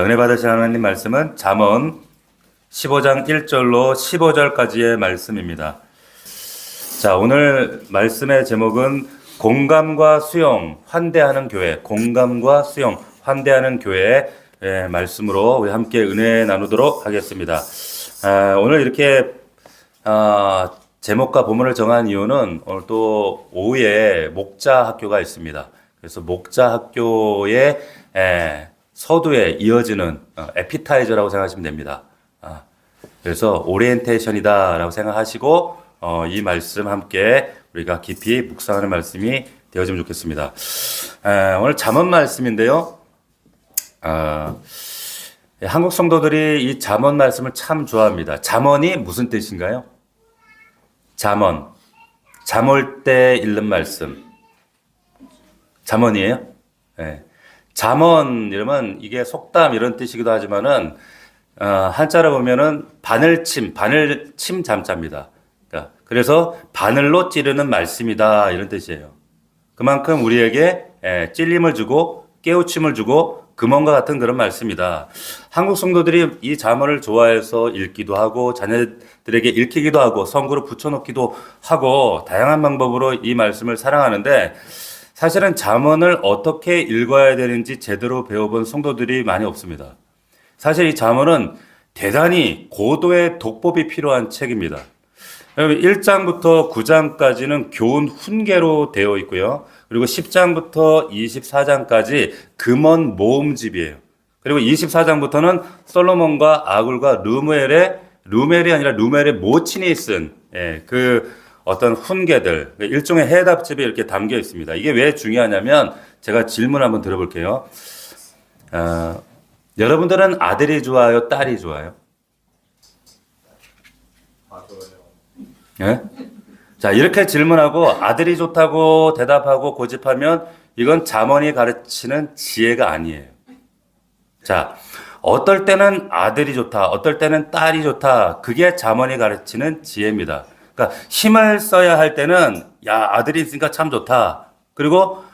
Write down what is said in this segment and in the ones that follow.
은혜 받으신 하나님 말씀은 잠언 15장 1절로 15절까지의 말씀입니다. 자, 오늘 말씀의 제목은 공감과 수용, 환대하는 교회, 공감과 수용, 환대하는 교회의 말씀으로 우리 함께 은혜 나누도록 하겠습니다. 오늘 이렇게 제목과 본문을 정한 이유는 오늘 또 오후에 목자 학교가 있습니다. 그래서 목자 학교의 서두에 이어지는 에피타이저라고 생각하시면 됩니다. 그래서 오리엔테이션이다라고 생각하시고 이 말씀 함께 우리가 깊이 묵상하는 말씀이 되어지면 좋겠습니다. 오늘 잠언 말씀인데요. 한국 성도들이 이 잠언 말씀을 참 좋아합니다. 잠언이 무슨 뜻인가요? 잠언, 잠올 때 읽는 말씀. 잠언이에요? 네. 잠언 이러면 이게 속담 이런 뜻이기도 하지만은 한자로 보면은 바늘침 잠자입니다. 그러니까 그래서 바늘로 찌르는 말씀이다 이런 뜻이에요. 그만큼 우리에게 찔림을 주고 깨우침을 주고 금언과 같은 그런 말씀이다. 한국 성도들이 이 잠언을 좋아해서 읽기도 하고 자녀들에게 읽히기도 하고 성구로 붙여놓기도 하고 다양한 방법으로 이 말씀을 사랑하는데 사실은 잠언을 어떻게 읽어야 되는지 제대로 배워본 성도들이 많이 없습니다. 사실 이 잠언은 대단히 고도의 독법이 필요한 책입니다. 1장부터 9장까지는 교훈 훈계로 되어 있고요. 그리고 10장부터 24장까지 금언 모음집이에요. 그리고 24장부터는 솔로몬과 아굴과 루멜이 아니라 루멜의 모친이 쓴 그 어떤 훈계들, 일종의 해답집이 이렇게 담겨 있습니다. 이게 왜 중요하냐면 제가 질문 한번 들어볼게요. 여러분들은 아들이 좋아요, 딸이 좋아요? 예? 자, 이렇게 질문하고 아들이 좋다고 대답하고 고집하면 이건 잠언이 가르치는 지혜가 아니에요. 자, 어떨 때는 아들이 좋다, 어떨 때는 딸이 좋다. 그게 잠언이 가르치는 지혜입니다. 그러니까 힘을 써야 할 때는 야, 아들이 있으니까 참 좋다. 그리고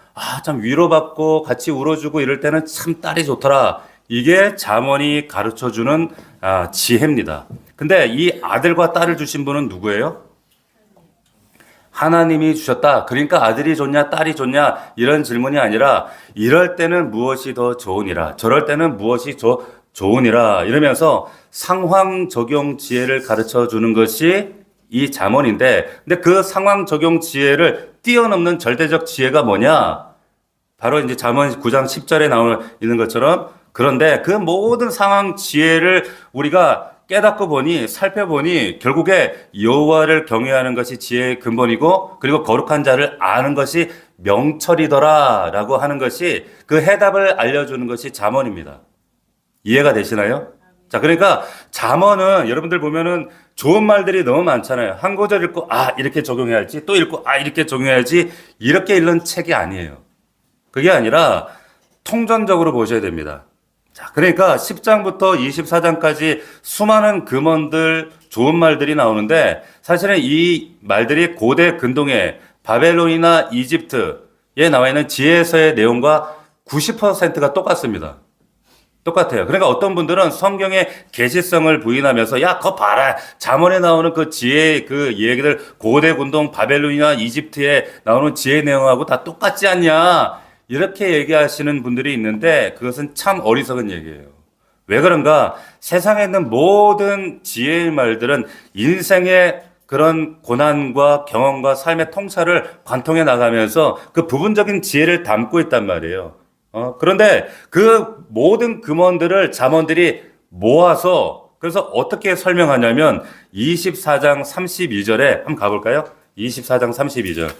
참 위로받고 같이 울어주고 이럴 때는 참 딸이 좋더라. 이게 잠언이 가르쳐주는 지혜입니다. 근데 이 아들과 딸을 주신 분은 누구예요? 하나님이 주셨다. 그러니까 아들이 좋냐 딸이 좋냐 이런 질문이 아니라 이럴 때는 무엇이 더 좋으니라. 저럴 때는 무엇이 좋으니라. 이러면서 상황 적용 지혜를 가르쳐 주는 것이 이 잠언인데 근데 그 상황 적용 지혜를 뛰어넘는 절대적 지혜가 뭐냐? 바로 이제 잠언 9장 10절에 있는 것처럼 그런데 그 모든 상황 지혜를 우리가 깨닫고 보니 살펴보니 결국에 여호와를 경외하는 것이 지혜의 근본이고 그리고 거룩한 자를 아는 것이 명철이더라라고 하는 것이 그 해답을 알려주는 것이 잠언입니다. 이해가 되시나요? 자, 그러니까 잠언은 여러분들 보면은 좋은 말들이 너무 많잖아요. 한 구절 읽고 이렇게 적용해야지 또 읽고 이렇게 적용해야지 이렇게 읽는 책이 아니에요. 그게 아니라 통전적으로 보셔야 됩니다. 자, 그러니까 10장부터 24장까지 수많은 금언들, 좋은 말들이 나오는데 사실은 이 말들이 고대 근동의 바벨론이나 이집트에 나와 있는 지혜서의 내용과 90%가 똑같습니다. 똑같아요. 그러니까 어떤 분들은 성경의 계시성을 부인하면서 야, 그거 봐라. 잠언에 나오는 그 지혜 그 얘기들 고대 근동 바벨론이나 이집트에 나오는 지혜 내용하고 다 똑같지 않냐. 이렇게 얘기하시는 분들이 있는데 그것은 참 어리석은 얘기예요. 왜 그런가? 세상에 있는 모든 지혜의 말들은 인생의 그런 고난과 경험과 삶의 통찰을 관통해 나가면서 그 부분적인 지혜를 담고 있단 말이에요. 그런데 그 모든 금언들을 잠언들이 모아서 그래서 어떻게 설명하냐면 24장 32절에 한번 가볼까요? 24장 32절.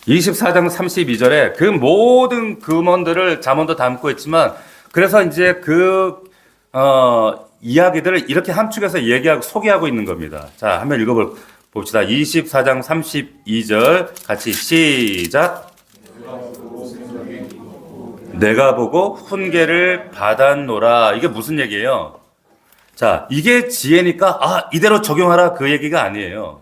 24장 32절에 그 모든 금언들을 잠언도 담고 있지만 그래서 이제 이야기들을 이렇게 함축해서 얘기하고 소개하고 있는 겁니다. 자, 한번 읽어봅시다. 24장 32절 같이 시작. 내가 보고 훈계를 받았노라. 이게 무슨 얘기예요? 자, 이게 지혜니까 이대로 적용하라 그 얘기가 아니에요.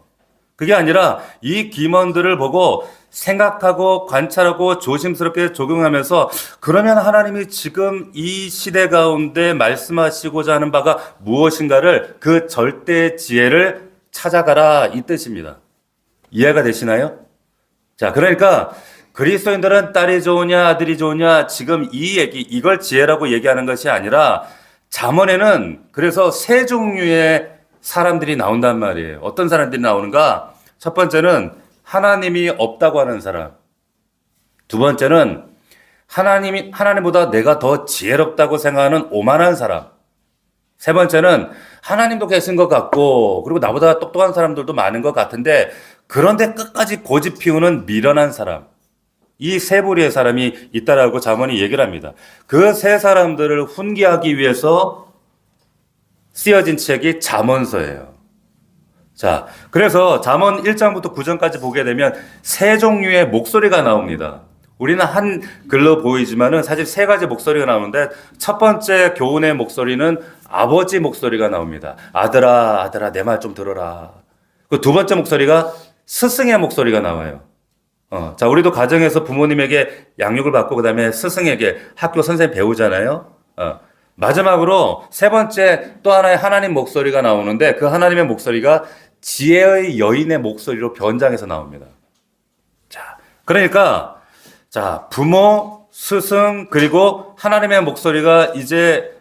그게 아니라 이 김원들을 보고 생각하고 관찰하고 조심스럽게 적용하면서 그러면 하나님이 지금 이 시대 가운데 말씀하시고자 하는 바가 무엇인가를 그 절대 지혜를 찾아가라 이 뜻입니다. 이해가 되시나요? 자, 그러니까 그리스도인들은 딸이 좋으냐 아들이 좋으냐 지금 이 얘기 이걸 지혜라고 얘기하는 것이 아니라 잠언에는 그래서 세 종류의 사람들이 나온단 말이에요. 어떤 사람들이 나오는가? 첫 번째는 하나님이 없다고 하는 사람. 두 번째는 하나님보다 내가 더 지혜롭다고 생각하는 오만한 사람. 세 번째는 하나님도 계신 것 같고 그리고 나보다 똑똑한 사람들도 많은 것 같은데 그런데 끝까지 고집 피우는 미련한 사람. 이 세 부류의 사람이 있다라고 잠언이 얘기를 합니다. 그 세 사람들을 훈계하기 위해서 쓰여진 책이 잠언서예요. 자, 그래서 잠언 1장부터 9장까지 보게 되면 세 종류의 목소리가 나옵니다. 우리는 한 글로 보이지만은 사실 세 가지 목소리가 나오는데 첫 번째 교훈의 목소리는 아버지 목소리가 나옵니다. 아들아, 아들아, 내 말 좀 들어라. 그 두 번째 목소리가 스승의 목소리가 나와요. 자, 우리도 가정에서 부모님에게 양육을 받고 그다음에 스승에게 학교 선생님 배우잖아요. 마지막으로 세 번째 또 하나의 하나님 목소리가 나오는데 그 하나님의 목소리가 지혜의 여인의 목소리로 변장해서 나옵니다. 자, 그러니까 자, 부모, 스승 그리고 하나님의 목소리가 이제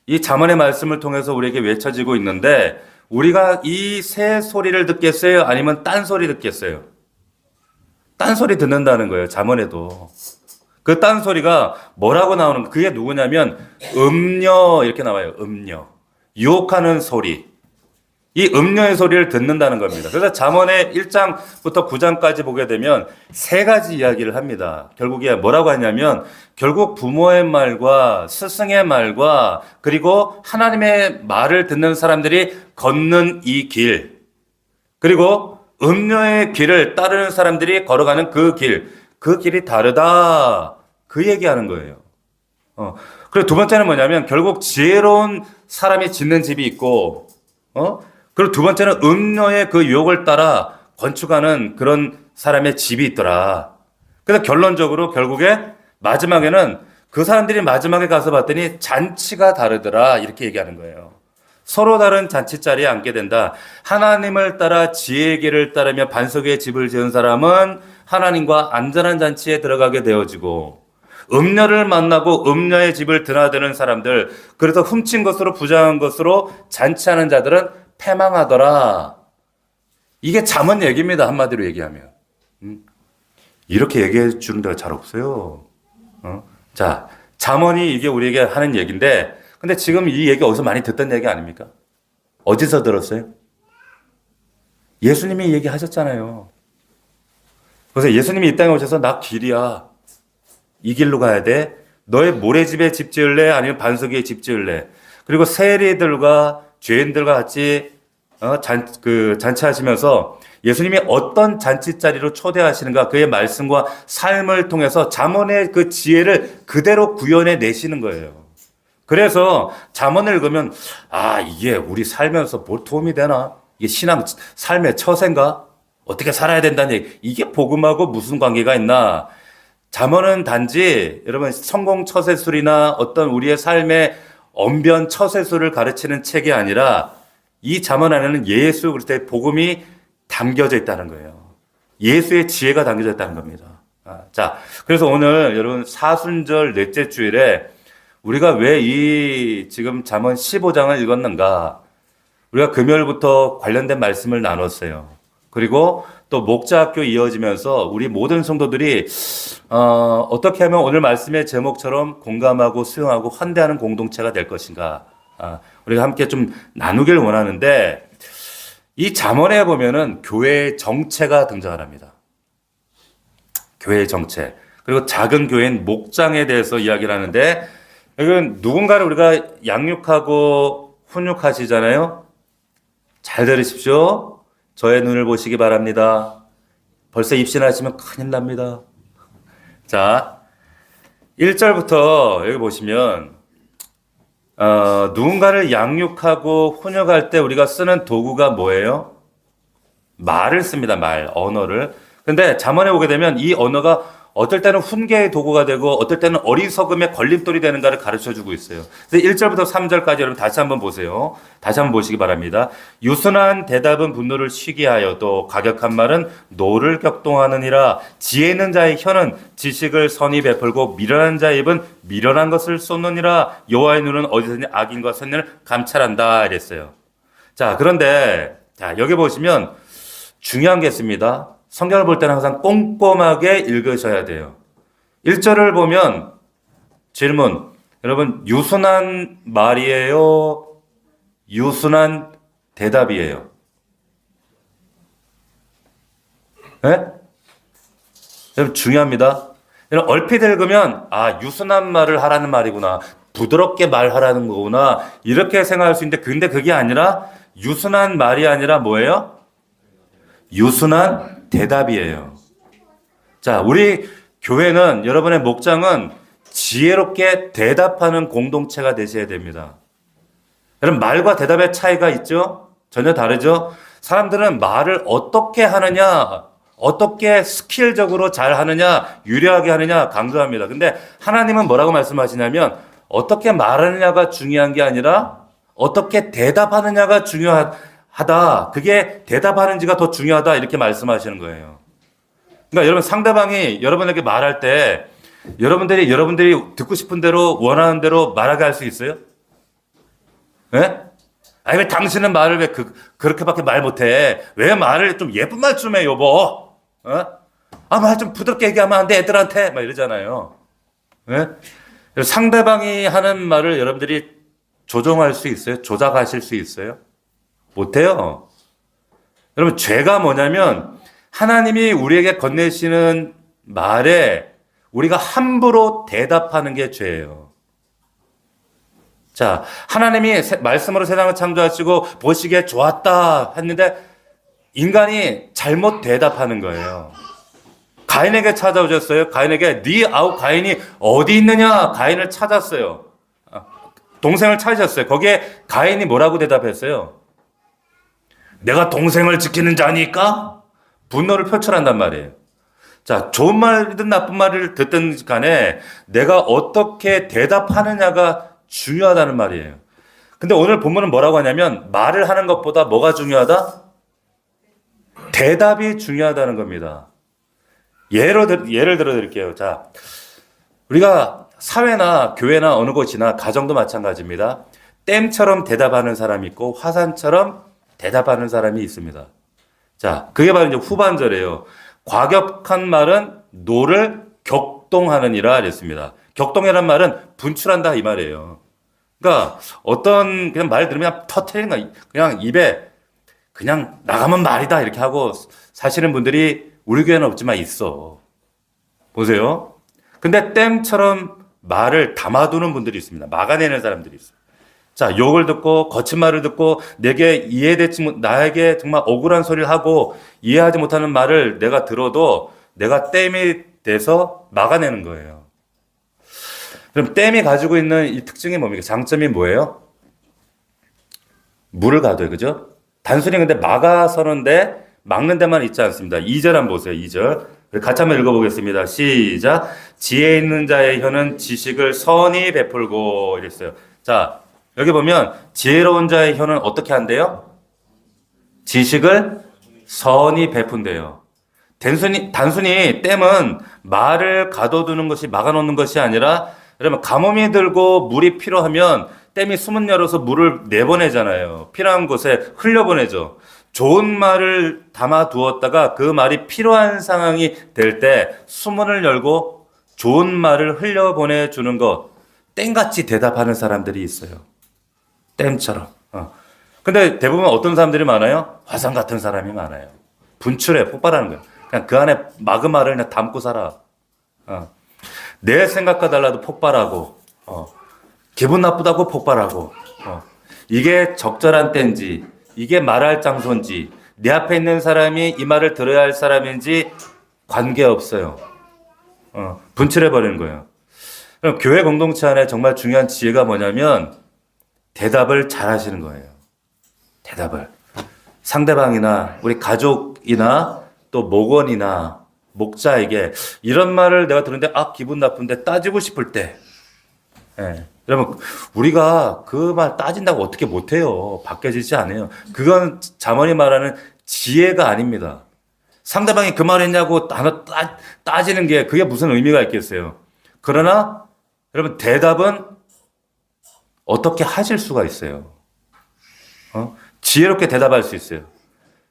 이 잠언의 말씀을 통해서 우리에게 외쳐지고 있는데 우리가 이 새 소리를 듣겠어요? 아니면 딴 소리 듣겠어요? 딴 소리 듣는다는 거예요. 잠언에도. 그 딴 소리가 뭐라고 나오는 거? 그게 누구냐면 음녀 이렇게 나와요. 음녀. 유혹하는 소리. 이 음녀의 소리를 듣는다는 겁니다. 그래서 잠언의 1장부터 9장까지 보게 되면 세 가지 이야기를 합니다. 결국에 뭐라고 하냐면 결국 부모의 말과 스승의 말과 그리고 하나님의 말을 듣는 사람들이 걷는 이 길 그리고 음녀의 길을 따르는 사람들이 걸어가는 그 길이 다르다. 그 얘기하는 거예요. 그리고 두 번째는 뭐냐면 결국 지혜로운 사람이 짓는 집이 있고, 그리고 두 번째는 음녀의 그 유혹을 따라 건축하는 그런 사람의 집이 있더라. 그래서 결론적으로 결국에 마지막에는 그 사람들이 마지막에 가서 봤더니 잔치가 다르더라. 이렇게 얘기하는 거예요. 서로 다른 잔치 자리에 앉게 된다. 하나님을 따라 지혜의 길을 따르며 반석 위에 집을 지은 사람은 하나님과 안전한 잔치에 들어가게 되어지고 음녀를 만나고 음녀의 집을 드나드는 사람들 그래서 훔친 것으로 부정한 것으로 잔치하는 자들은 패망하더라. 이게 잠언 얘기입니다. 한마디로 얘기하면. 이렇게 얘기해 주는 데가 잘 없어요. 자, 잠언이 이게 우리에게 하는 얘기인데 근데 지금 이 얘기 어디서 많이 듣던 얘기 아닙니까? 어디서 들었어요? 예수님이 얘기하셨잖아요. 그래서 예수님이 이 땅에 오셔서 나 길이야. 이 길로 가야 돼. 너의 모래집에 집 지을래? 아니면 반석 위에 집 지을래? 그리고 세리들과 죄인들과 같이 잔치하시면서 예수님이 어떤 잔치자리로 초대하시는가 그의 말씀과 삶을 통해서 잠언의 그 지혜를 그대로 구현해 내시는 거예요. 그래서 잠언을 읽으면 이게 우리 살면서 뭘 도움이 되나? 이게 신앙 삶의 처세인가? 어떻게 살아야 된다는 얘기. 이게 복음하고 무슨 관계가 있나? 잠언은 단지 여러분 성공 처세술이나 어떤 우리의 삶의 언변 처세술을 가르치는 책이 아니라 이 잠언 안에는 예수 그리스도의 복음이 담겨져 있다는 거예요. 예수의 지혜가 담겨져 있다는 겁니다. 자, 그래서 오늘 여러분 사순절 넷째 주일에 우리가 왜 이 지금 잠언 15장을 읽었는가? 우리가 금요일부터 관련된 말씀을 나눴어요. 그리고 또 목자학교 이어지면서 우리 모든 성도들이 어떻게 하면 오늘 말씀의 제목처럼 공감하고 수용하고 환대하는 공동체가 될 것인가? 우리가 함께 좀 나누길 원하는데 이 잠언에 보면은 교회의 정체가 등장을 합니다. 교회의 정체. 그리고 작은 교회인 목장에 대해서 이야기를 하는데 이건 누군가를 우리가 양육하고 훈육하시잖아요. 잘 들으십시오. 저의 눈을 보시기 바랍니다. 벌써 입신하시면 큰일 납니다. 자, 1절부터 여기 보시면 누군가를 양육하고 훈육할 때 우리가 쓰는 도구가 뭐예요? 말을 씁니다. 말, 언어를. 근데 잠언에 보게 되면 이 언어가 어떨 때는 훈계의 도구가 되고 어떨 때는 어리석음의 걸림돌이 되는가를 가르쳐 주고 있어요. 그래서 1절부터 3절까지 여러분 다시 한번 보세요. 다시 한번 보시기 바랍니다. 유순한 대답은 분노를 쉬게 하여 또 가격한 말은 노를 격동하느니라. 지혜 있는 자의 혀는 지식을 선히 베풀고 미련한 자의 입은 미련한 것을 쏟느니라. 여호와의 눈은 어디서든지 악인과 선인을 감찰한다 이랬어요. 자, 그런데 자, 여기 보시면 중요한 게 있습니다. 성경을 볼 때는 항상 꼼꼼하게 읽으셔야 돼요. 1절을 보면 질문. 여러분, 유순한 말이에요? 유순한 대답이에요? 네? 여러분, 중요합니다. 여러분, 얼핏 읽으면, 아, 유순한 말을 하라는 말이구나. 부드럽게 말하라는 거구나. 이렇게 생각할 수 있는데, 근데 그게 아니라, 유순한 말이 아니라 뭐예요? 유순한 대답이에요. 자, 우리 교회는 여러분의 목장은 지혜롭게 대답하는 공동체가 되셔야 됩니다. 여러분, 말과 대답의 차이가 있죠? 전혀 다르죠? 사람들은 말을 어떻게 하느냐, 어떻게 스킬적으로 잘 하느냐, 유려하게 하느냐 강조합니다. 근데 하나님은 뭐라고 말씀하시냐면 어떻게 말하느냐가 중요한 게 아니라 어떻게 대답하느냐가 중요하다. 그게 대답하는지가 더 중요하다. 이렇게 말씀하시는 거예요. 그러니까 여러분 상대방이 여러분에게 말할 때 여러분들이 듣고 싶은 대로 원하는 대로 말하게 할 수 있어요? 예? 아니 왜 당신은 말을 왜 그렇게밖에 말 못해? 왜 말을 좀 예쁜 말 좀 해 여보? 어? 아 말 좀 부드럽게 얘기하면 안 돼 애들한테 막 이러잖아요. 예? 상대방이 하는 말을 여러분들이 조정할 수 있어요? 조작하실 수 있어요? 못해요. 여러분 죄가 뭐냐면 하나님이 우리에게 건네시는 말에 우리가 함부로 대답하는 게 죄예요. 자, 하나님이 말씀으로 세상을 창조하시고 보시기에 좋았다 했는데 인간이 잘못 대답하는 거예요. 가인에게 찾아오셨어요. 가인에게 네 아우 가인이 어디 있느냐? 가인을 찾았어요. 동생을 찾으셨어요. 거기에 가인이 뭐라고 대답했어요? 내가 동생을 지키는 자니까? 분노를 표출한단 말이에요. 자, 좋은 말이든 나쁜 말을 듣든 간에 내가 어떻게 대답하느냐가 중요하다는 말이에요. 근데 오늘 본문은 뭐라고 하냐면 말을 하는 것보다 뭐가 중요하다? 대답이 중요하다는 겁니다. 예를 들어 드릴게요. 자, 우리가 사회나 교회나 어느 곳이나 가정도 마찬가지입니다. 댐처럼 대답하는 사람이 있고 화산처럼 대답하는 사람이 있습니다. 자, 그게 바로 이제 후반절이에요. 과격한 말은 노를 격동하느니라 그랬습니다. 격동이라는 말은 분출한다 이 말이에요. 그러니까 어떤 그냥 말 들으면 그냥 터트리는 거 그냥 입에 그냥 나가면 말이다 이렇게 하고 사시는 분들이 우리 교회는 없지만 있어. 보세요. 근데 댐처럼 말을 담아두는 분들이 있습니다. 막아내는 사람들이 있어요. 자, 욕을 듣고 거친 말을 듣고 나에게 정말 억울한 소리를 하고 이해하지 못하는 말을 내가 들어도 내가 댐이 돼서 막아내는 거예요. 그럼 댐이 가지고 있는 이 특징이 뭡니까? 장점이 뭐예요? 물을 가둬요. 그죠? 단순히 근데 막아서는데 막는 데만 있지 않습니다. 2절 한번 보세요. 2절. 같이 한번 읽어보겠습니다. 시작. 지혜 있는 자의 혀는 지식을 선히 베풀고 이랬어요. 자, 여기 보면 지혜로운 자의 혀는 어떻게 한대요? 지식을 선히 베푼대요. 단순히 댐은 말을 가둬두는 것이 막아놓는 것이 아니라 여러분 가뭄이 들고 물이 필요하면 댐이 수문 열어서 물을 내보내잖아요. 필요한 곳에 흘려보내죠. 좋은 말을 담아두었다가 그 말이 필요한 상황이 될 때 수문을 열고 좋은 말을 흘려보내주는 것. 댐같이 대답하는 사람들이 있어요. 댐처럼. 근데 대부분 어떤 사람들이 많아요? 화산 같은 사람이 많아요. 분출해, 폭발하는 거예요. 그냥 그 안에 마그마를 그냥 담고 살아. 내 생각과 달라도 폭발하고, 기분 나쁘다고 폭발하고, 이게 적절한 때인지, 이게 말할 장소인지, 내 앞에 있는 사람이 이 말을 들어야 할 사람인지 관계없어요. 분출해버리는 거예요. 그럼 교회 공동체 안에 정말 중요한 지혜가 뭐냐면 대답을 잘 하시는 거예요. 대답을. 상대방이나 우리 가족 목독이나 또 목원이나 목자에게 이런 말을 내가 들었는데 기분 나쁜데 따지고 싶을 때 예. 여러분 우리가 그 말 따진다고 어떻게 못해요. 바뀌어지지 않아요. 그건 잠언이 말하는 지혜가 아닙니다. 상대방이 그 말 했냐고 따지는 게 그게 무슨 의미가 있겠어요. 그러나 여러분 대답은 어떻게 하실 수가 있어요. 지혜롭게 대답할 수 있어요.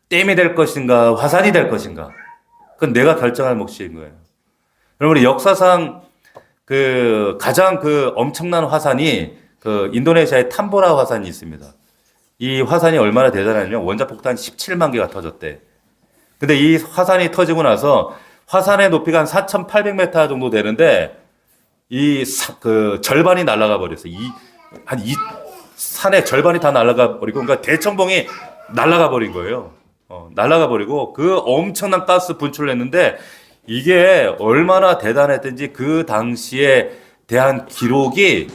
댐이 될 것인가 화산이 될 것인가 그건 내가 결정할 몫인 거예요. 여러분 우리 역사상 가장 엄청난 화산이 인도네시아의 탐보라 화산이 있습니다. 이 화산이 얼마나 대단하냐면 원자폭탄 17만 개가 터졌대. 근데 이 화산이 터지고 나서 화산의 높이가 한 4,800m 정도 되는데 절반이 날아가 버렸어요. 이 산의 절반이 다 날아가 버리고 그러니까 대청봉이 날아가 버린 거예요. 날아가 버리고 그 엄청난 가스 분출을 했는데 이게 얼마나 대단했든지 그 당시에 대한 기록이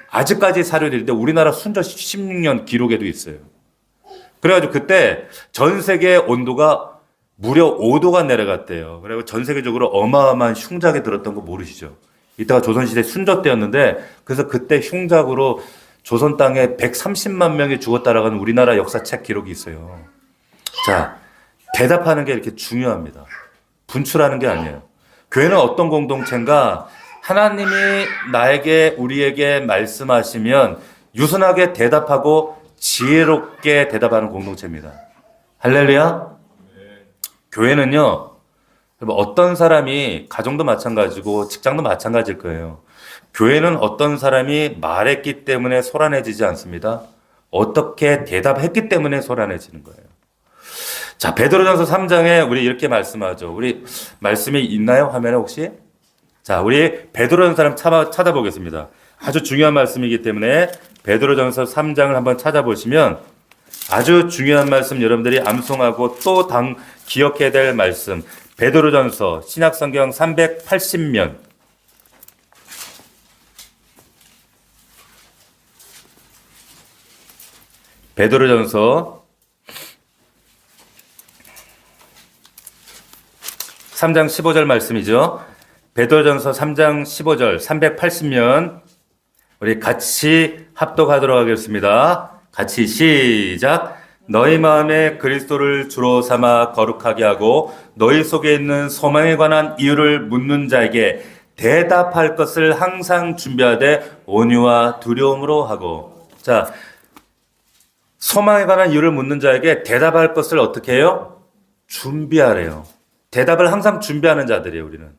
아직까지 사료되어 있는데 우리나라 순조 16년 기록에도 있어요. 그래가지고 그때 전 세계 온도가 무려 5도가 내려갔대요. 그리고 전 세계적으로 어마어마한 흉작이 들었던 거 모르시죠? 이때가 조선시대 순조 때였는데 그래서 그때 흉작으로 조선 땅에 130만 명이 죽었다라는 우리나라 역사책 기록이 있어요. 자, 대답하는 게 이렇게 중요합니다. 분출하는 게 아니에요. 교회는 어떤 공동체인가? 하나님이 우리에게 말씀하시면 유순하게 대답하고 지혜롭게 대답하는 공동체입니다. 할렐루야? 교회는요, 어떤 사람이, 가정도 마찬가지고 직장도 마찬가지일 거예요. 교회는 어떤 사람이 말했기 때문에 소란해지지 않습니다. 어떻게 대답했기 때문에 소란해지는 거예요. 자, 베드로전서 3장에 우리 이렇게 말씀하죠. 우리 말씀이 있나요? 화면에 혹시? 자, 우리 베드로전서 한번 찾아보겠습니다. 아주 중요한 말씀이기 때문에 베드로전서 3장을 한번 찾아보시면 아주 중요한 말씀 여러분들이 암송하고 또 기억해야 될 말씀. 베드로전서 신약성경 380면 베드로전서 3장 15절 말씀이죠. 베드로전서 3장 15절 380면 우리 같이 합독하도록 하겠습니다. 같이 시작. 너희 마음에 그리스도를 주로 삼아 거룩하게 하고 너희 속에 있는 소망에 관한 이유를 묻는 자에게 대답할 것을 항상 준비하되 온유와 두려움으로 하고. 자, 소망에 관한 이유를 묻는 자에게 대답할 것을 어떻게 해요? 준비하래요. 대답을 항상 준비하는 자들이에요, 우리는.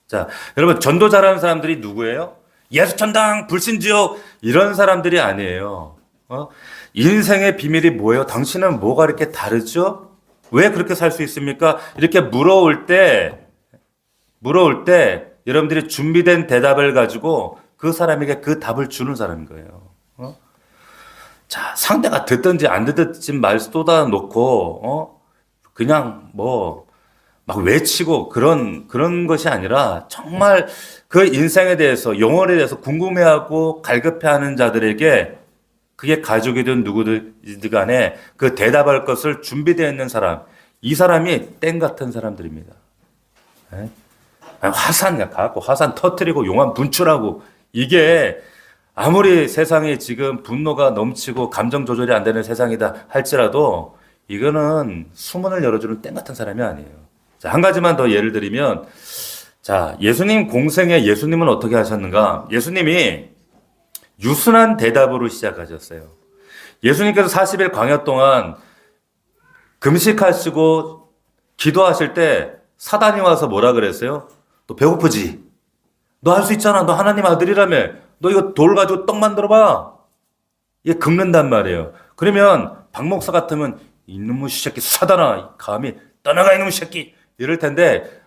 자, 여러분 전도 잘하는 사람들이 누구예요? 예수천당, 불신지옥 이런 사람들이 아니에요. 인생의 비밀이 뭐예요? 당신은 뭐가 이렇게 다르죠? 왜 그렇게 살 수 있습니까? 이렇게 물어올 때 여러분들이 준비된 대답을 가지고 그 사람에게 그 답을 주는 사람인 거예요. 자, 상대가 듣든지 안 듣든지 말 쏟아놓고 그냥 막 외치고 그런 것이 아니라 정말 그 인생에 대해서 영혼에 대해서 궁금해하고 갈급해하는 자들에게 그게 가족이든 누구든지 간에 그 대답할 것을 준비되어 있는 사람, 이 사람이 땡 같은 사람들입니다. 네? 화산 가고 화산 터뜨리고 용암 분출하고 이게 아무리 세상에 지금 분노가 넘치고 감정 조절이 안 되는 세상이다 할지라도 이거는 수문을 열어주는 땡 같은 사람이 아니에요. 자, 한 가지만 더 예를 들면, 자, 예수님 공생에 예수님은 어떻게 하셨는가? 예수님이 유순한 대답으로 시작하셨어요. 예수님께서 40일 광야 동안 금식하시고 기도하실 때 사단이 와서 뭐라 그랬어요? 너 배고프지? 너 할 수 있잖아. 너 하나님 아들이라며. 너 이거 돌 가지고 떡 만들어봐. 이게 긁는단 말이에요. 그러면 박 목사 같으면 이놈의 새끼 사단아 감히 떠나가 이놈의 새끼 이럴 텐데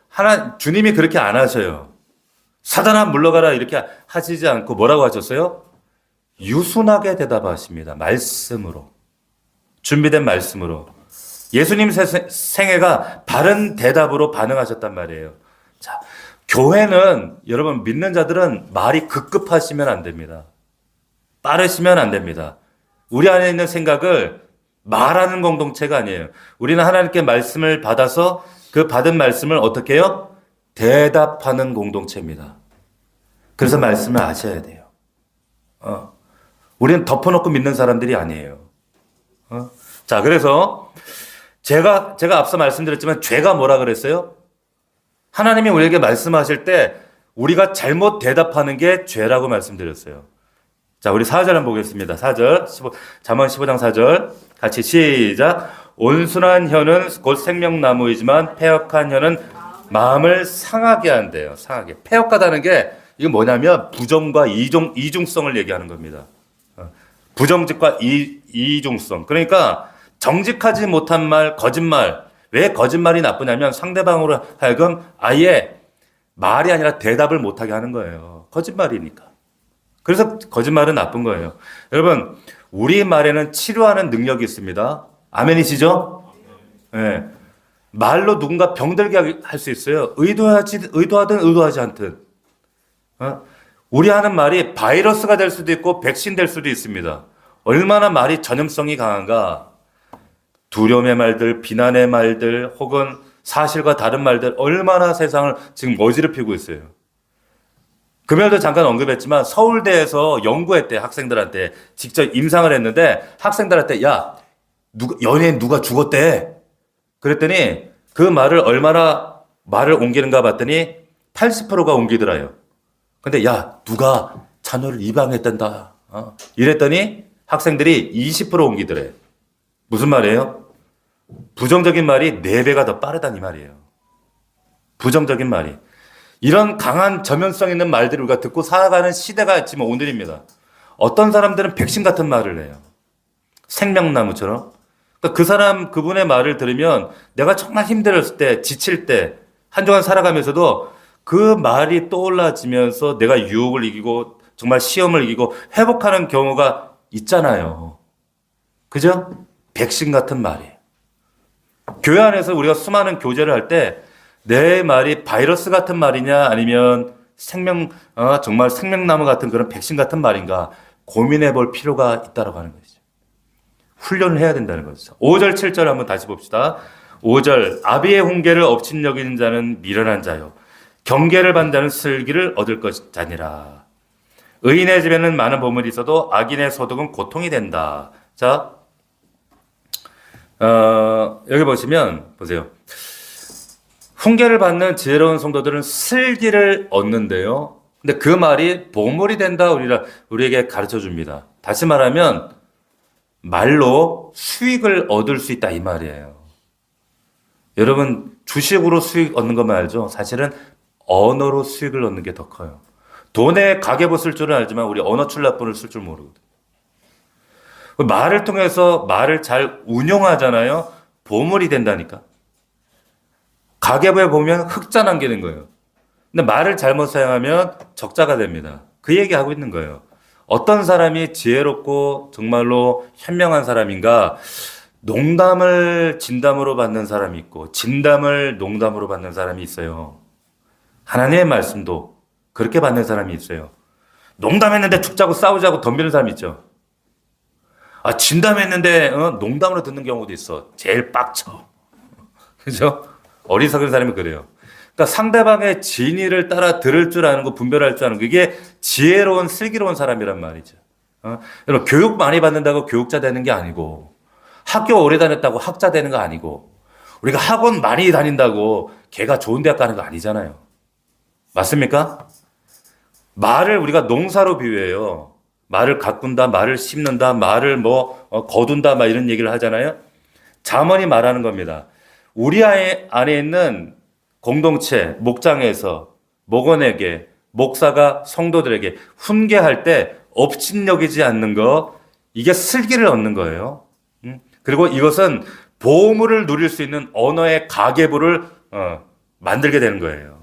주님이 그렇게 안 하셔요. 사단아 물러가라 이렇게 하시지 않고 뭐라고 하셨어요? 유순하게 대답하십니다. 말씀으로. 준비된 말씀으로. 예수님 생애가 바른 대답으로 반응하셨단 말이에요. 자, 교회는 여러분 믿는 자들은 말이 급급하시면 안 됩니다. 빠르시면 안 됩니다. 우리 안에 있는 생각을 말하는 공동체가 아니에요. 우리는 하나님께 말씀을 받아서 그 받은 말씀을 어떻게 해요? 대답하는 공동체입니다. 그래서 말씀을 아셔야 돼요. 우리는 덮어놓고 믿는 사람들이 아니에요. 자, 그래서 제가 앞서 말씀드렸지만 죄가 뭐라 그랬어요? 하나님이 우리에게 말씀하실 때 우리가 잘못 대답하는 게 죄라고 말씀드렸어요. 자, 우리 4절 한번 보겠습니다. 4절, 잠언 15장 4절. 같이 시작. 온순한 혀는 곧 생명나무이지만 패역한 혀는 마음을 상하게 한대요. 상하게. 패역하다는 게 이게 뭐냐면 부정과 이중성을 얘기하는 겁니다. 부정직과 이중성. 그러니까 정직하지 못한 말, 거짓말. 왜 거짓말이 나쁘냐면 상대방으로 하여금 아예 말이 아니라 대답을 못하게 하는 거예요. 거짓말이니까. 그래서 거짓말은 나쁜 거예요. 여러분, 우리 말에는 치료하는 능력이 있습니다. 아멘이시죠? 네. 말로 누군가 병들게 할 수 있어요. 의도하든 의도하지 않든. 우리 하는 말이 바이러스가 될 수도 있고 백신 될 수도 있습니다. 얼마나 말이 전염성이 강한가. 두려움의 말들, 비난의 말들, 혹은 사실과 다른 말들 얼마나 세상을 지금 어지럽히고 있어요. 금요일도 잠깐 언급했지만 서울대에서 연구했대. 학생들한테 직접 임상을 했는데 학생들한테 야, 연예인 누가 죽었대. 그랬더니 그 말을 얼마나 말을 옮기는가 봤더니 80%가 옮기더라요. 근데 야, 누가 자녀를 입양했단다. 이랬더니 학생들이 20% 옮기더래. 무슨 말이에요? 부정적인 말이 4배가 더 빠르다는 이 말이에요. 부정적인 말이. 이런 강한 전면성 있는 말들을 우리가 듣고 살아가는 시대가 지금 오늘입니다. 어떤 사람들은 백신 같은 말을 해요. 생명나무처럼. 그러니까 그분의 말을 들으면 내가 정말 힘들었을 때, 지칠 때, 한동안 살아가면서도 그 말이 떠올라지면서 내가 유혹을 이기고 정말 시험을 이기고 회복하는 경우가 있잖아요. 그죠? 백신 같은 말이에요. 교회 안에서 우리가 수많은 교제를 할 때 내 말이 바이러스 같은 말이냐 아니면 정말 생명나무 같은 그런 백신 같은 말인가 고민해 볼 필요가 있다고 하는 것이죠. 훈련을 해야 된다는 거죠. 5절, 7절 한번 다시 봅시다. 5절, 아비의 훈계를 업신여기는 자는 미련한 자요. 경계를 받는 자는 슬기를 얻을 것이니라. 의인의 집에는 많은 보물이 있어도 악인의 소득은 고통이 된다. 자, 여기 보세요. 훈계를 받는 지혜로운 성도들은 슬기를 얻는데요. 근데 그 말이 보물이 된다 우리에게 가르쳐 줍니다. 다시 말하면 말로 수익을 얻을 수 있다 이 말이에요. 여러분 주식으로 수익 얻는 것만 알죠? 사실은 언어로 수익을 얻는 게 더 커요. 돈에 가계부 쓸 줄은 알지만 우리 언어 출납분을 쓸 줄 모르거든요. 말을 통해서 말을 잘 운용하잖아요. 보물이 된다니까. 가계부에 보면 흑자 남기는 거예요. 근데 말을 잘못 사용하면 적자가 됩니다. 그 얘기하고 있는 거예요. 어떤 사람이 지혜롭고 정말로 현명한 사람인가? 농담을 진담으로 받는 사람이 있고 진담을 농담으로 받는 사람이 있어요. 하나님의 말씀도 그렇게 받는 사람이 있어요. 농담했는데 죽자고 싸우자고 덤비는 사람이 있죠. 진담했는데 농담으로 듣는 경우도 있어. 제일 빡쳐. 그죠? 어리석은 사람이 그래요. 그러니까 상대방의 진의를 따라 들을 줄 아는 거, 분별할 줄 아는 거, 이게 지혜로운, 슬기로운 사람이란 말이죠. 여러분, 교육 많이 받는다고 교육자 되는 게 아니고, 학교 오래 다녔다고 학자 되는 거 아니고, 우리가 학원 많이 다닌다고 걔가 좋은 대학 가는 거 아니잖아요. 맞습니까? 말을 우리가 농사로 비유해요. 말을 가꾼다, 말을 심는다, 말을 거둔다, 막 이런 얘기를 하잖아요. 잠언이 말하는 겁니다. 우리 안에 있는 공동체, 목장에서 목원에게, 목사가 성도들에게 훈계할 때 업신여기지 않는 거, 이게 슬기를 얻는 거예요. 그리고 이것은 보물을 누릴 수 있는 언어의 가계부를 만들게 되는 거예요.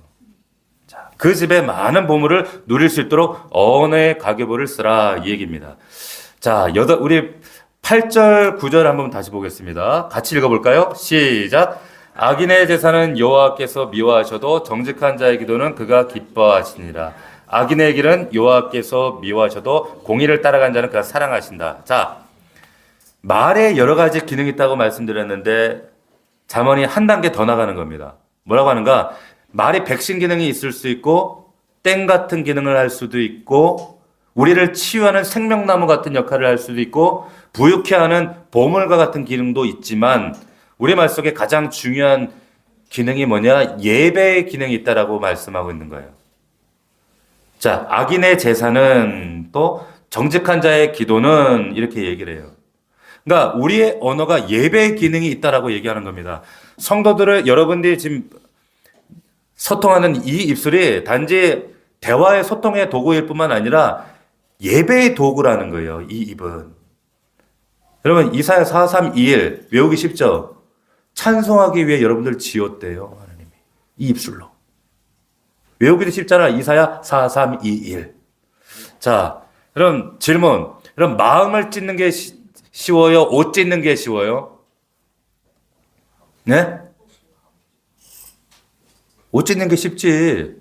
자, 그 집에 많은 보물을 누릴 수 있도록 언어의 가계부를 쓰라 이 얘기입니다. 자, 우리 8절, 9절 한번 다시 보겠습니다. 같이 읽어볼까요? 시작. 악인의 제사는 여호와께서 미워하셔도 정직한 자의 기도는 그가 기뻐하시니라. 악인의 길은 여호와께서 미워하셔도 공의를 따라간 자는 그가 사랑하신다. 자, 말에 여러 가지 기능이 있다고 말씀드렸는데 잠언이 한 단계 더 나가는 겁니다. 뭐라고 하는가? 말이 백신 기능이 있을 수 있고 땡 같은 기능을 할 수도 있고 우리를 치유하는 생명나무 같은 역할을 할 수도 있고 부유케 하는 보물과 같은 기능도 있지만 우리 말 속에 가장 중요한 기능이 뭐냐? 예배의 기능이 있다라고 말씀하고 있는 거예요. 자, 악인의 제사는 또 정직한 자의 기도는 이렇게 얘기를 해요. 그러니까 우리의 언어가 예배의 기능이 있다라고 얘기하는 겁니다. 성도들을 여러분들이 지금 소통하는 이 입술이 단지 대화의 소통의 도구일 뿐만 아니라 예배의 도구라는 거예요. 이 입은. 여러분 이사야 43:21 외우기 쉽죠? 찬송하기 위해 여러분들 지었대요. 하나님이. 이 입술로. 외우기도 쉽잖아. 이사야 43:21. 자, 여러분 질문. 여러분 마음을 찢는 게 쉬워요? 옷 찢는 게 쉬워요? 네? 옷 찢는 게 쉽지.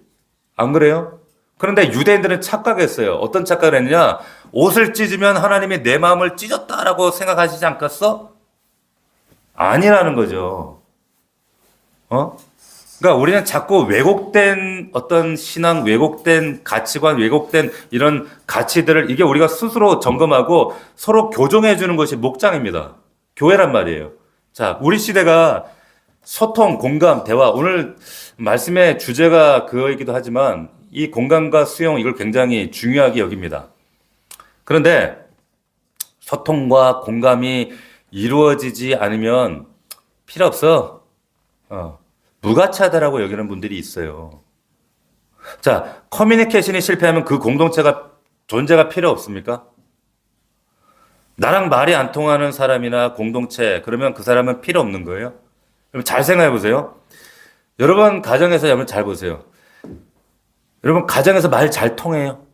안 그래요? 그런데 유대인들은 착각했어요. 어떤 착각을 했느냐? 옷을 찢으면 하나님이 내 마음을 찢었다라고 생각하시지 않겠어? 아니라는 거죠. 그러니까 우리는 자꾸 왜곡된 어떤 신앙, 왜곡된 가치관, 왜곡된 이런 가치들을 이게 우리가 스스로 점검하고 서로 교정해 주는 것이 목장입니다. 교회란 말이에요. 자, 우리 시대가 소통, 공감, 대화. 오늘 말씀의 주제가 그거이기도 하지만 이 공감과 수용 이걸 굉장히 중요하게 여깁니다. 그런데 소통과 공감이 이루어지지 않으면 필요 없어. 무가치하다라고 여기는 분들이 있어요. 자, 커뮤니케이션이 실패하면 그 공동체가 존재가 필요 없습니까? 나랑 말이 안 통하는 사람이나 공동체 그러면 그 사람은 필요 없는 거예요. 여러분 잘 생각해 보세요. 여러분 가정에서 여러분 잘 보세요. 여러분 가정에서 말 잘 통해요?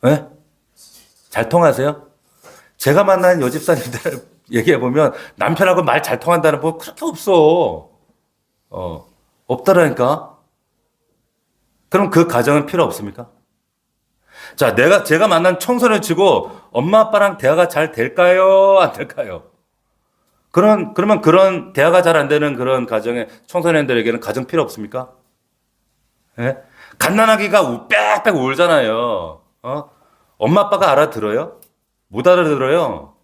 네? 잘 통하세요? 제가 만난 여집사님들 얘기해 보면 남편하고 말 잘 통한다는 분 그렇게 없어. 없더라니까. 그럼 그 가정은 필요 없습니까? 자, 제가 만난 청소년 치고 엄마 아빠랑 대화가 잘 될까요? 안 될까요? 그러면 그런 대화가 잘 안 되는 그런 가정의 청소년들에게는 가정 필요 없습니까? 예? 갓난아기가 빽빽 울잖아요. 엄마 아빠가 알아들어요? 못 알아들어요.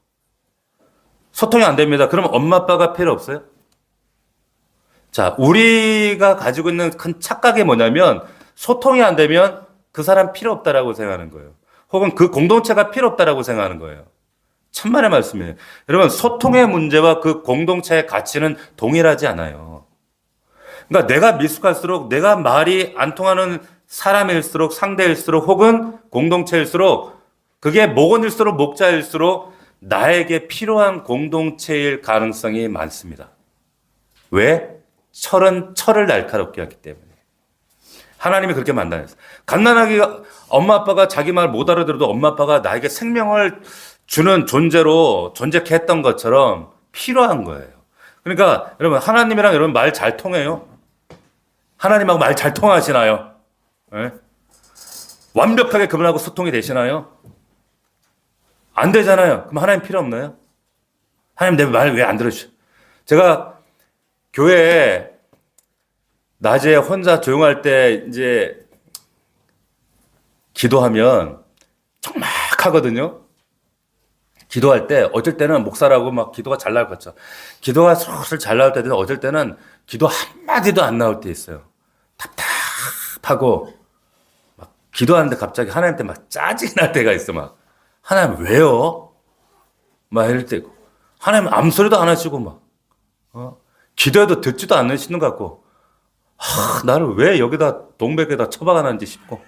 소통이 안 됩니다. 그럼 엄마 아빠가 필요 없어요? 자, 우리가 가지고 있는 큰 착각이 뭐냐면 소통이 안 되면 그 사람 필요 없다라고 생각하는 거예요. 혹은 그 공동체가 필요 없다라고 생각하는 거예요. 천만의 말씀이에요. 여러분, 소통의 문제와 그 공동체의 가치는 동일하지 않아요. 그러니까 내가 미숙할수록 내가 말이 안 통하는 사람일수록 상대일수록 혹은 공동체일수록 그게 목원일수록 목자일수록 나에게 필요한 공동체일 가능성이 많습니다. 왜? 철을 날카롭게 하기 때문에. 하나님이 그렇게 만나셨어요. 갓난아기가 엄마 아빠가 자기 말 못 알아들어도 엄마 아빠가 나에게 생명을 주는 존재로 존재케 했던 것처럼 필요한 거예요. 그러니까 여러분 하나님이랑 여러분 말 잘 통해요? 하나님하고 말 잘 통하시나요? 네? 완벽하게 그분하고 소통이 되시나요? 안 되잖아요. 그럼 하나님 필요 없나요? 하나님 내 말 왜 안 들어주셔? 제가 교회에 낮에 혼자 조용할 때 이제 기도하면 적막하거든요. 기도할 때 어쩔 때는 목사라고 막 기도가 잘 나올 것 같죠. 기도가 슬슬 잘 나올 때는 어쩔 때는 기도 한마디도 안 나올 때 있어요. 답답하고 막 기도하는데 갑자기 하나님한테 막 짜증이 날 때가 있어. 막 하나님 왜요? 막 이럴 때 있고 하나님 암소리도 안 하시고 막 기도해도 듣지도 않으시는 것 같고 나를 왜 여기다 동백에다 처박아놨는지 싶고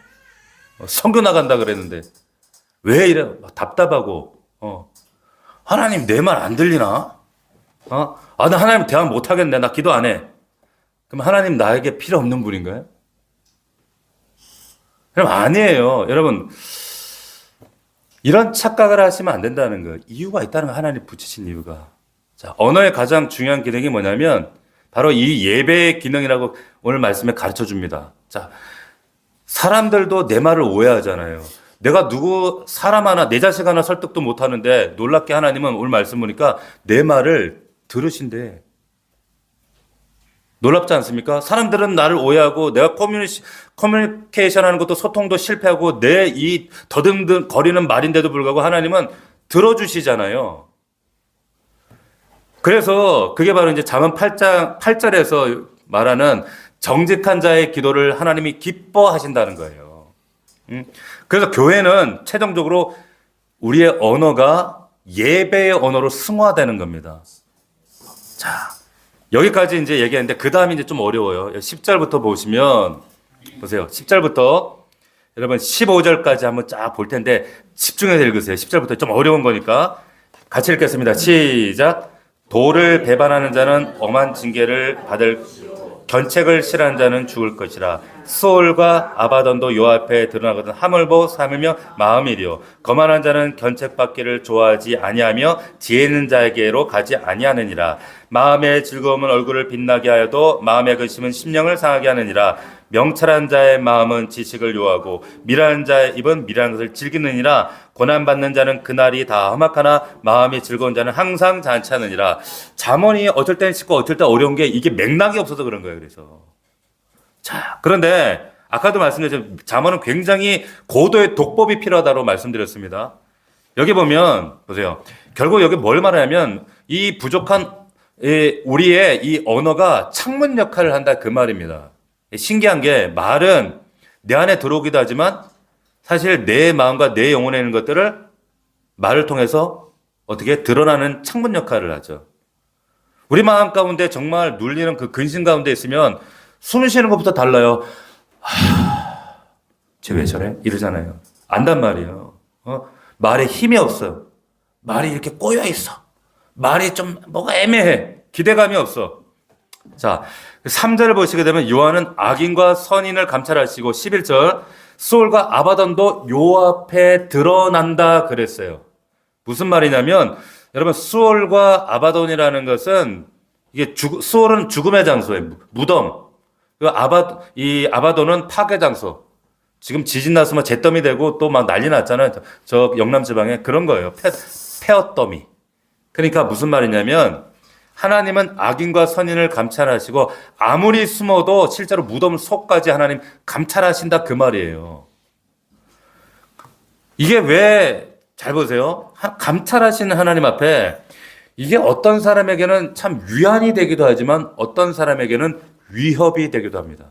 선교 나간다 그랬는데 왜 이래 막 답답하고 하나님 내 말 안 들리나? 나 하나님 대화 못 하겠네. 나 기도 안 해. 그럼 하나님 나에게 필요 없는 분인가요? 그럼 아니에요. 여러분 이런 착각을 하시면 안 된다는 거예요. 이유가 있다는 거예요. 하나님 붙이신 이유가. 자, 언어의 가장 중요한 기능이 뭐냐면 바로 이 예배의 기능이라고 오늘 말씀에 가르쳐 줍니다. 자, 사람들도 내 말을 오해하잖아요. 내가 누구 사람 하나 내 자식 하나 설득도 못 하는데 놀랍게 하나님은 오늘 말씀 보니까 내 말을 들으신대. 놀랍지 않습니까? 사람들은 나를 오해하고 내가 커뮤니케이션 하는 것도 소통도 실패하고 내 이 더듬듬 거리는 말인데도 불구하고 하나님은 들어주시잖아요. 그래서 그게 바로 이제 잠언 8절에서 말하는 정직한 자의 기도를 하나님이 기뻐하신다는 거예요. 그래서 교회는 최종적으로 우리의 언어가 예배의 언어로 승화되는 겁니다. 자, 여기까지 이제 얘기했는데 그 다음이 이제 좀 어려워요. 10절부터 보시면 보세요. 10절부터 여러분 15절까지 한번 쫙 볼 텐데 집중해서 읽으세요. 10절부터 좀 어려운 거니까 같이 읽겠습니다. 시작. 도를 배반하는 자는 엄한 징계를 받을 견책을 싫어하는 자는 죽을 것이라. 수올과 아바돈도 요 앞에 드러나거든 하물보 삼으며 마음이리요. 거만한 자는 견책받기를 좋아하지 아니하며 지혜 있는 자에게로 가지 아니하느니라. 마음의 즐거움은 얼굴을 빛나게 하여도 마음의 근심은 심령을 상하게 하느니라. 명철한 자의 마음은 지식을 요하고 미련한 자의 입은 미련한 것을 즐기느니라. 고난받는 자는 그날이 다 험악하나 마음이 즐거운 자는 항상 잔치하느니라. 잠언이 어쩔 땐 쉽고 어쩔 땐 어려운 게 이게 맥락이 없어서 그런 거예요. 그래서 자, 그런데 아까도 말씀드렸지만 잠언은 굉장히 고도의 독법이 필요하다고 말씀드렸습니다. 여기 보면 보세요. 결국 여기 뭘 말하냐면 이 부족한 우리의 이 언어가 창문 역할을 한다 그 말입니다. 신기한 게 말은 내 안에 들어오기도 하지만 사실 내 마음과 내 영혼에 있는 것들을 말을 통해서 어떻게 드러나는 창문 역할을 하죠. 우리 마음 가운데 정말 눌리는 그 근심 가운데 있으면 숨 쉬는 것부터 달라요. 쟤 왜 저래? 이러잖아요. 안단 말이에요. 말에 힘이 없어요. 말이 이렇게 꼬여 있어. 말이 좀 뭐가 애매해. 기대감이 없어. 자, 3절을 보시게 되면 요한은 악인과 선인을 감찰하시고 11절 수올과 아바돈도 요 앞에 드러난다 그랬어요. 무슨 말이냐면 여러분 수올과 아바돈이라는 것은 이게 수올은 죽음의 장소예요. 무덤. 이 아바돈은 파괴 장소. 지금 지진 나서 막 잿더미 되고 또 막 난리 났잖아요. 저 영남 지방에 그런 거예요. 폐허더미. 그러니까 무슨 말이냐면 하나님은 악인과 선인을 감찰하시고 아무리 숨어도 실제로 무덤 속까지 하나님 감찰하신다 그 말이에요. 이게 왜 잘 보세요. 감찰하시는 하나님 앞에 이게 어떤 사람에게는 참 위안이 되기도 하지만 어떤 사람에게는 위협이 되기도 합니다.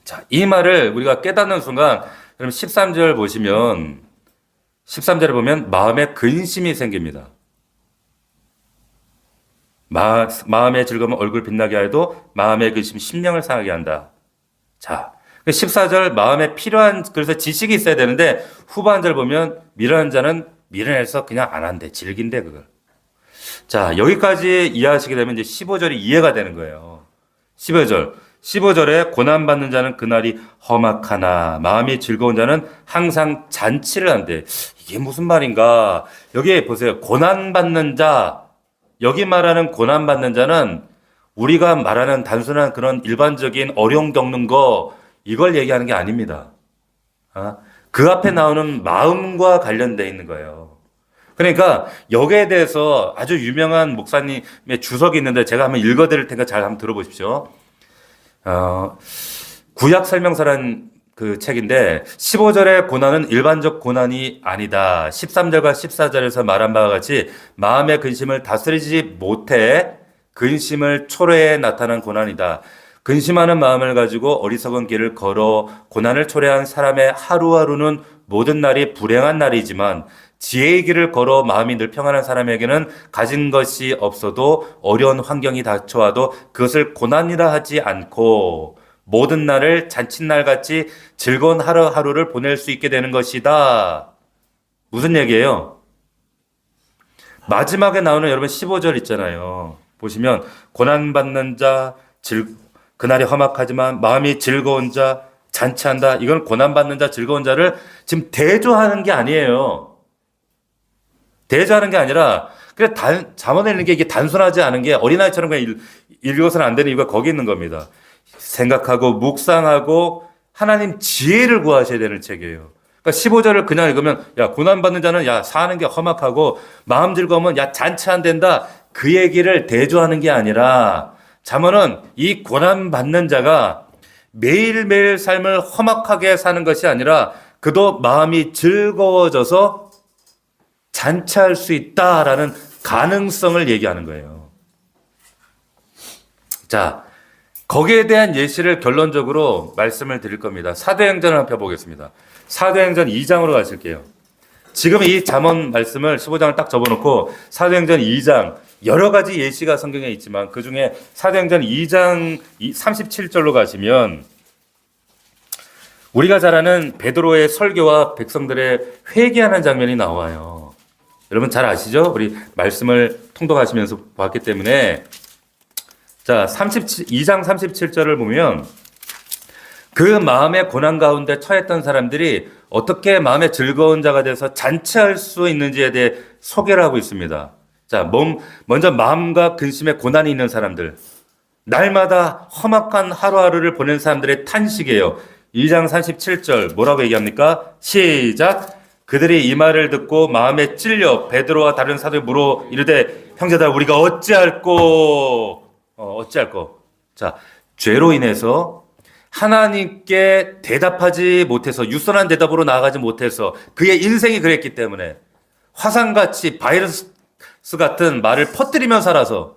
자, 이 말을 우리가 깨닫는 순간 여러분 13절 보시면 13절에 보면 마음에 근심이 생깁니다. 마음의 즐거움은 얼굴 빛나게 하여도 마음의 근심이 심령을 상하게 한다. 자, 14절 마음에 필요한 그래서 지식이 있어야 되는데 후반절 보면 미련한 자는 미련해서 그냥 안 한대. 즐긴대 그걸. 자, 여기까지 이해하시게 되면 이제 15절이 이해가 되는 거예요. 15절에 고난받는 자는 그날이 험악하나 마음이 즐거운 자는 항상 잔치를 한대. 이게 무슨 말인가? 여기 보세요. 고난받는 자, 여기 말하는 고난받는 자는 우리가 말하는 단순한 그런 일반적인 어려움 겪는 거 이걸 얘기하는 게 아닙니다. 그 앞에 나오는 마음과 관련되어 있는 거예요. 그러니까 여기에 대해서 아주 유명한 목사님의 주석이 있는데 제가 한번 읽어드릴 테니까 잘 한번 들어보십시오. 구약 설명서란 그 책인데 15절의 고난은 일반적 고난이 아니다. 13절과 14절에서 말한 바와 같이 마음의 근심을 다스리지 못해 근심을 초래해 나타난 고난이다. 근심하는 마음을 가지고 어리석은 길을 걸어 고난을 초래한 사람의 하루하루는 모든 날이 불행한 날이지만 지혜의 길을 걸어 마음이 늘 평안한 사람에게는 가진 것이 없어도 어려운 환경이 닥쳐와도 그것을 고난이라 하지 않고 모든 날을 잔칫날같이 즐거운 하루하루를 보낼 수 있게 되는 것이다. 무슨 얘기예요? 마지막에 나오는 여러분 15절 있잖아요. 보시면 고난받는 자, 그날이 험악하지만 마음이 즐거운 자, 잔치한다. 이건 고난받는 자, 즐거운 자를 지금 대조하는 게 아니에요. 대조하는 게 아니라 그래 잠언에 있는 게 이게 단순하지 않은 게 어린아이처럼 그냥 읽어서는 안 되는 이유가 거기 있는 생각하고 묵상하고 하나님 지혜를 구하셔야 되는 책이에요. 그러니까 그러니까 15절을 그냥 읽으면 야 고난받는 자는 야 사는 게 험악하고 마음 즐거우면 야 잔치 안 된다 그 얘기를 대조하는 게 아니라 잠언은 이 고난받는 자가 매일매일 삶을 험악하게 사는 것이 아니라 그도 마음이 즐거워져서 잔치할 수 있다라는 가능성을 얘기하는 거예요. 자, 거기에 대한 예시를 결론적으로 말씀을 드릴 겁니다. 사도행전을 한번 펴보겠습니다. 사도행전 2장으로 가실게요. 지금 이 잠언 말씀을 15장을 딱 접어놓고 사도행전 2장 여러 가지 예시가 성경에 있지만 그 중에 사도행전 2장 37절로 가시면 우리가 잘 아는 베드로의 설교와 백성들의 회개하는 장면이 나와요. 여러분 잘 아시죠? 우리 말씀을 통독하시면서 봤기 때문에 자 2장 37절을 보면 그 마음의 고난 가운데 처했던 사람들이 어떻게 마음의 즐거운 자가 돼서 잔치할 수 있는지에 대해 소개를 하고 있습니다. 자, 먼저 마음과 근심에 고난이 있는 사람들, 날마다 험악한 하루하루를 보낸 사람들의 탄식이에요. 2장 37절 뭐라고 얘기합니까? 시작! 그들이 이 말을 듣고 마음에 찔려 베드로와 다른 사도에 물어 이르되 형제들 우리가 어찌할꼬? 자, 죄로 인해서 하나님께 대답하지 못해서 유선한 대답으로 나아가지 못해서 그의 인생이 그랬기 때문에 화상같이 바이러스 같은 말을 퍼뜨리며 살아서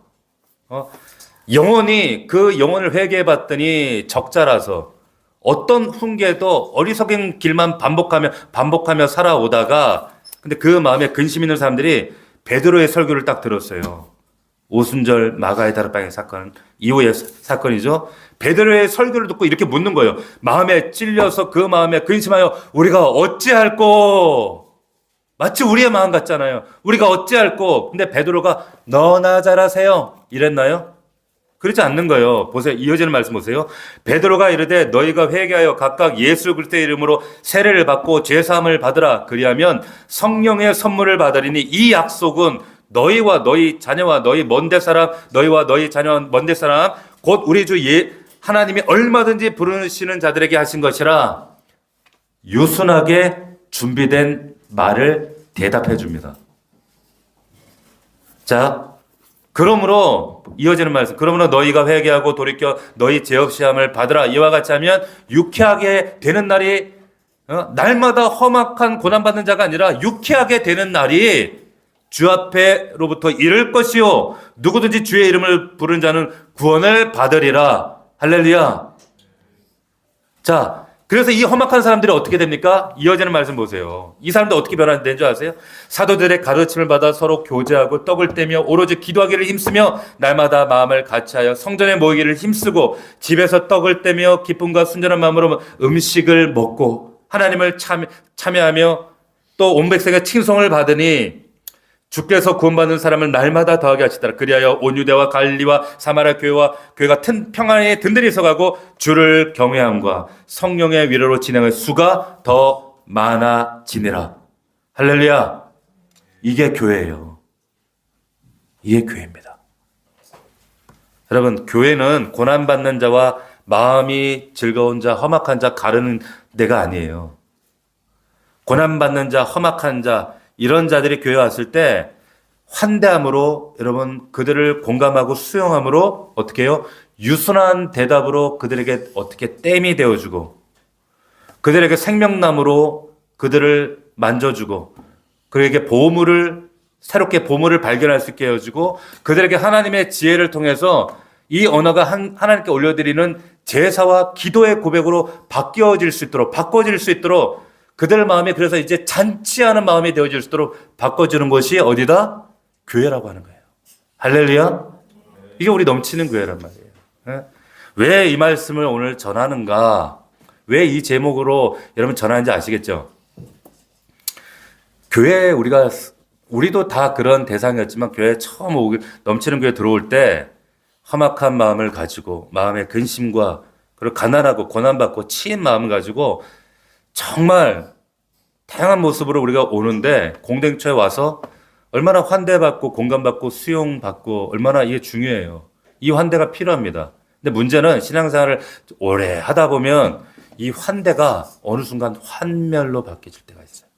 영혼이 그 영혼을 회개해 봤더니 적자라서 어떤 훈계도 어리석은 길만 반복하며 살아오다가 근데 그 마음에 근심 있는 사람들이 베드로의 설교를 딱 들었어요. 오순절 마가의 다락방의 사건 이후의 사건이죠. 베드로의 설교를 듣고 이렇게 묻는 거예요. 마음에 찔려서 그 마음에 근심하여 우리가 어찌할꼬? 마치 우리의 마음 같잖아요. 우리가 어찌할꼬? 근데 베드로가 너나 잘하세요 이랬나요? 그렇지 않는 거예요. 보세요. 이어지는 말씀 보세요. 베드로가 이르되 너희가 회개하여 각각 예수 그리스도의 이름으로 세례를 받고 죄사함을 받으라. 그리하면 성령의 선물을 받으리니 이 약속은 너희와 너희 자녀와 너희 먼데 사람 너희와 너희 자녀 먼데 사람 곧 우리 주 하나님이 얼마든지 부르시는 자들에게 하신 것이라 유순하게 준비된 말을 대답해 줍니다. 자, 그러므로 이어지는 말씀 그러므로 너희가 회개하고 돌이켜 너희 죄 없이 함을 받으라. 이와 같이 하면 유쾌하게 되는 날이 날마다 험악한 고난받는 자가 아니라 유쾌하게 되는 날이 주 앞에로부터 이를 것이요 누구든지 주의 이름을 부른 자는 구원을 받으리라. 할렐루야. 자, 그래서 이 험악한 사람들이 어떻게 됩니까? 이어지는 말씀 보세요. 이 사람들 어떻게 변화된 줄 아세요? 사도들의 가르침을 받아 서로 교제하고 떡을 떼며 오로지 기도하기를 힘쓰며 날마다 마음을 같이하여 성전에 모이기를 힘쓰고 집에서 떡을 떼며 기쁨과 순전한 마음으로 음식을 먹고 하나님을 참여하며 또 온 백성의 칭송을 받으니 주께서 구원받는 사람을 날마다 더하게 하시더라. 그리하여 온 유대와 갈릴리와 사마리아 교회가 평안히 든든히 서가고 주를 경외함과 성령의 위로로 진행할 수가 더 많아지니라. 할렐루야. 이게 교회예요. 이게 교회입니다. 여러분, 교회는 고난받는 자와 마음이 즐거운 자, 험악한 자 가르는 데가 아니에요. 고난받는 자, 험악한 자 이런 자들이 교회에 왔을 때 환대함으로 여러분 그들을 공감하고 수용함으로 어떻게 해요? 유순한 대답으로 그들에게 어떻게 댐이 되어주고 그들에게 생명나무로 그들을 만져주고 그들에게 새롭게 보물을 발견할 수 있게 해주고 그들에게 하나님의 지혜를 통해서 이 언어가 하나님께 올려드리는 제사와 기도의 고백으로 바꿔질 수 있도록 그들 마음이 그래서 이제 잔치하는 마음이 되어질 수 있도록 바꿔주는 것이 어디다? 교회라고 하는 거예요. 할렐루야. 이게 우리 넘치는 교회란 말이에요. 왜 이 말씀을 오늘 전하는가? 왜 이 제목으로 여러분 전하는지 아시겠죠? 교회에 우리도 다 그런 대상이었지만 교회에 처음 넘치는 교회 들어올 때 험악한 마음을 가지고 마음의 근심과 그리고 가난하고 고난받고 치인 마음을 가지고 정말 다양한 모습으로 우리가 오는데 공동체에 와서 얼마나 환대받고 공감받고 수용받고 얼마나 이게 중요해요. 이 환대가 필요합니다. 근데 문제는 신앙생활을 오래 하다 보면 이 환대가 어느 순간 환멸로 바뀌어질 때가 있어요.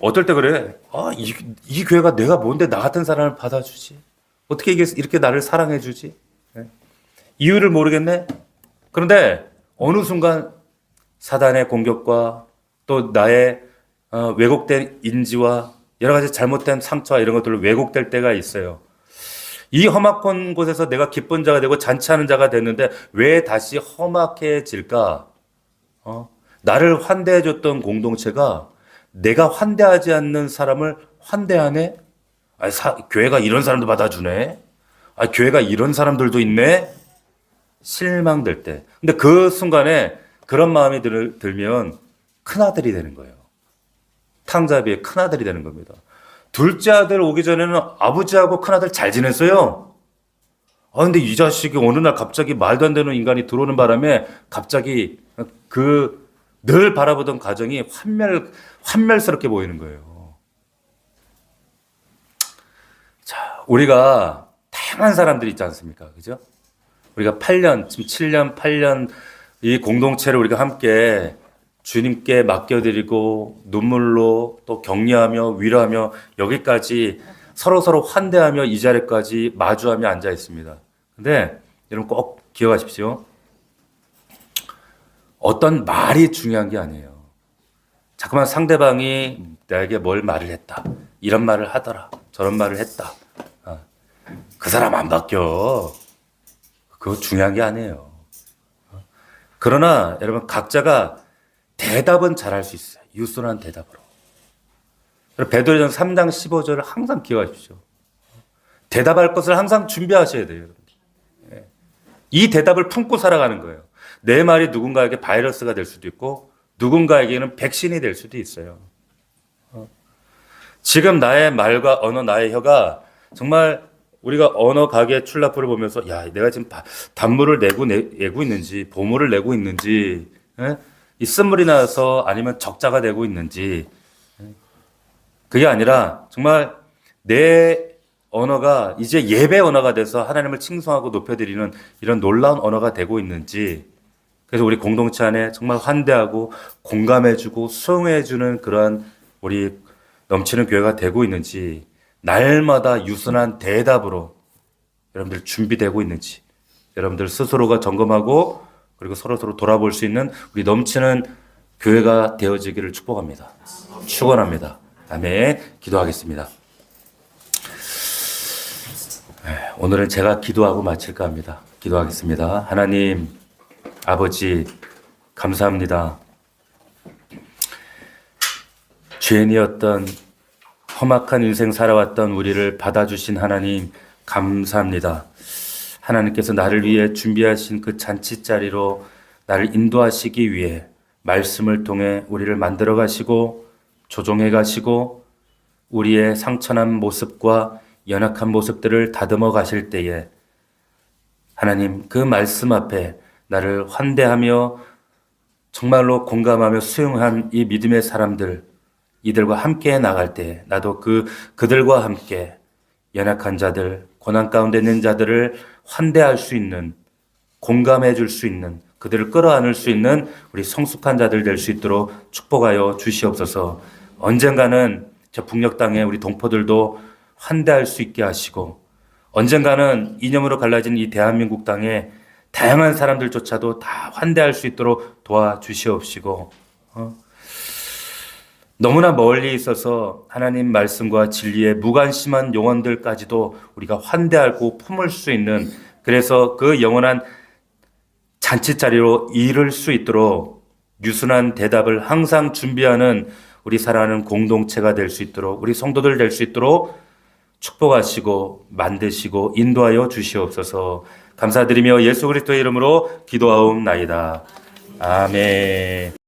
어떨 때 그래? 이 교회가 내가 뭔데 나 같은 사람을 받아주지? 어떻게 이게 이렇게 나를 사랑해주지? 이유를 모르겠네? 그런데 어느 순간 사단의 공격과 또 나의 왜곡된 인지와 여러 가지 잘못된 상처와 이런 것들로 왜곡될 때가 있어요. 이 험악한 곳에서 내가 기쁜 자가 되고 잔치하는 자가 됐는데 왜 다시 험악해질까? 나를 환대해줬던 공동체가 내가 환대하지 않는 사람을 환대하네? 교회가 이런 사람도 받아주네? 교회가 이런 사람들도 있네? 실망될 때. 근데 그 순간에 그런 마음이 들면 큰아들이 되는 거예요. 탕자비의 큰아들이 되는 겁니다. 둘째 아들 오기 전에는 아버지하고 큰아들 잘 지냈어요. 근데 이 자식이 어느 날 갑자기 말도 안 되는 인간이 들어오는 바람에 갑자기 늘 바라보던 가정이 환멸스럽게 보이는 거예요. 자, 우리가 다양한 사람들이 있지 않습니까? 그죠? 우리가 8년, 지금 7년, 8년 이 공동체를 우리가 함께 주님께 맡겨드리고 눈물로 또 격려하며 위로하며 여기까지 서로 환대하며 이 자리까지 마주하며 앉아 있습니다. 근데 여러분 꼭 기억하십시오. 어떤 말이 중요한 게 아니에요. 자꾸만 상대방이 나에게 뭘 말을 했다. 이런 말을 하더라. 저런 말을 했다. 그 사람 안 바뀌어. 그거 중요한 게 아니에요. 그러나 여러분 각자가 대답은 잘할 수 있어요. 유순한 대답으로. 베드로전 3장 15절을 항상 기억하십시오. 대답할 것을 항상 준비하셔야 돼요. 이 대답을 품고 살아가는 거예요. 내 말이 누군가에게 바이러스가 될 수도 있고 누군가에게는 백신이 될 수도 있어요. 지금 나의 말과 언어, 나의 혀가 정말 우리가 언어 가게 출납부를 보면서 내가 지금 단물을 내고 있는지 보물을 내고 있는지 이 쓴물이 나서 아니면 적자가 되고 있는지 그게 아니라 정말 내 언어가 이제 예배 언어가 돼서 하나님을 칭송하고 높여드리는 이런 놀라운 언어가 되고 있는지 그래서 우리 공동체 안에 정말 환대하고 공감해주고 수용해주는 그러한 우리 넘치는 교회가 되고 있는지 날마다 유순한 대답으로 여러분들 준비되고 있는지 여러분들 스스로가 점검하고 그리고 서로 돌아볼 수 있는 우리 넘치는 교회가 되어지기를 축복합니다. 축원합니다. 아멘. 기도하겠습니다. 오늘은 제가 기도하고 마칠까 합니다. 기도하겠습니다. 하나님 아버지 감사합니다. 죄인이었던 험악한 인생 살아왔던 우리를 받아주신 하나님 감사합니다. 하나님께서 나를 위해 준비하신 그 잔치자리로 나를 인도하시기 위해 말씀을 통해 우리를 만들어 가시고 조종해 가시고 우리의 상처난 모습과 연약한 모습들을 다듬어 가실 때에 하나님 그 말씀 앞에 나를 환대하며 정말로 공감하며 수용한 이 믿음의 사람들 이들과 함께 나갈 때 나도 그들과 함께 연약한 자들, 고난 가운데 있는 자들을 환대할 수 있는, 공감해 줄 수 있는, 그들을 끌어안을 수 있는 우리 성숙한 자들 될 수 있도록 축복하여 주시옵소서. 언젠가는 저 북녘 땅에 우리 동포들도 환대할 수 있게 하시고 언젠가는 이념으로 갈라진 이 대한민국 땅에 다양한 사람들조차도 다 환대할 수 있도록 도와주시옵시고 너무나 멀리 있어서 하나님 말씀과 진리에 무관심한 영혼들까지도 우리가 환대하고 품을 수 있는 그래서 그 영원한 잔치자리로 이룰 수 있도록 유순한 대답을 항상 준비하는 우리 사랑하는 공동체가 될 수 있도록 우리 성도들 될 수 있도록 축복하시고 만드시고 인도하여 주시옵소서. 감사드리며 예수 그리스도의 이름으로 기도하옵나이다. 아멘.